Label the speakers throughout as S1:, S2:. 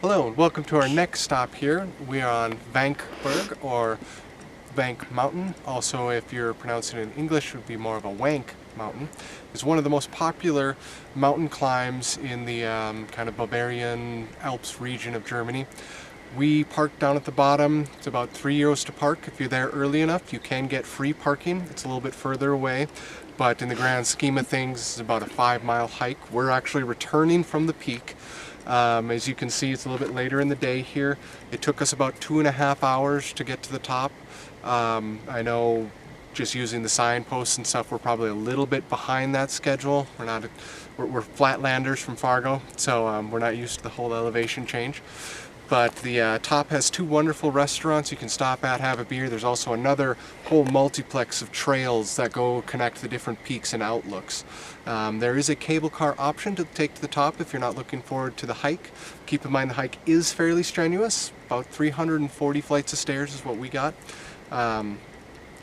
S1: Hello and welcome to our next stop here. We are on Vankberg or Wank Mountain. Also, if you're pronouncing it in English, it would be more of a Wank Mountain. It's one of the most popular mountain climbs in the kind of Bavarian Alps region of Germany. We parked down at the bottom. It's about €3 to park. If you're there early enough, you can get free parking. It's a little bit further away, but in the grand scheme of things, it's about a 5-mile hike. We're actually returning from the peak. As you can see, it's a little bit later in the day here. It took us about 2.5 hours to get to the top. I know just using the signposts and stuff, we're probably a little bit behind that schedule. We're flatlanders from Fargo, so we're not used to the whole elevation change. But the top has 2 wonderful restaurants you can stop at, have a beer. There's also another whole multiplex of trails that go connect the different peaks and outlooks. There is a cable car option to take to the top if you're not looking forward to the hike. Keep in mind the hike is fairly strenuous. About 340 flights of stairs is what we got.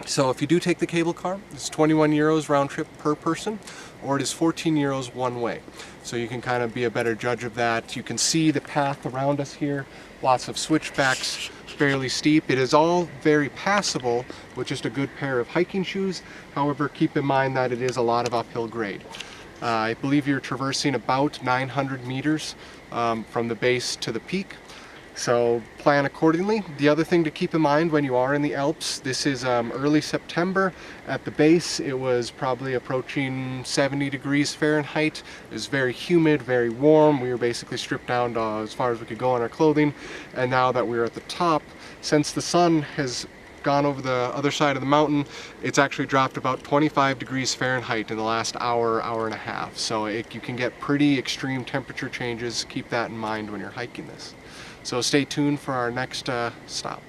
S1: So if you do take the cable car, it's €21 round trip per person, or it is €14 one way. So you can kind of be a better judge of that. You can see the path around us here, lots of switchbacks, fairly steep. It is all very passable with just a good pair of hiking shoes. However, keep in mind that it is a lot of uphill grade. I believe you're traversing about 900 meters from the base to the peak. So plan accordingly. The other thing to keep in mind when you are in the Alps, this is early September. At the base it was probably approaching 70 degrees Fahrenheit. It was very humid, very warm. We were basically stripped down to as far as we could go in our clothing. And now that we're at the top, since the sun has gone over the other side of the mountain, it's actually dropped about 25 degrees Fahrenheit in the last hour and a half. So you can get pretty extreme temperature changes. Keep that in mind when you're hiking this. So stay tuned for our next stop.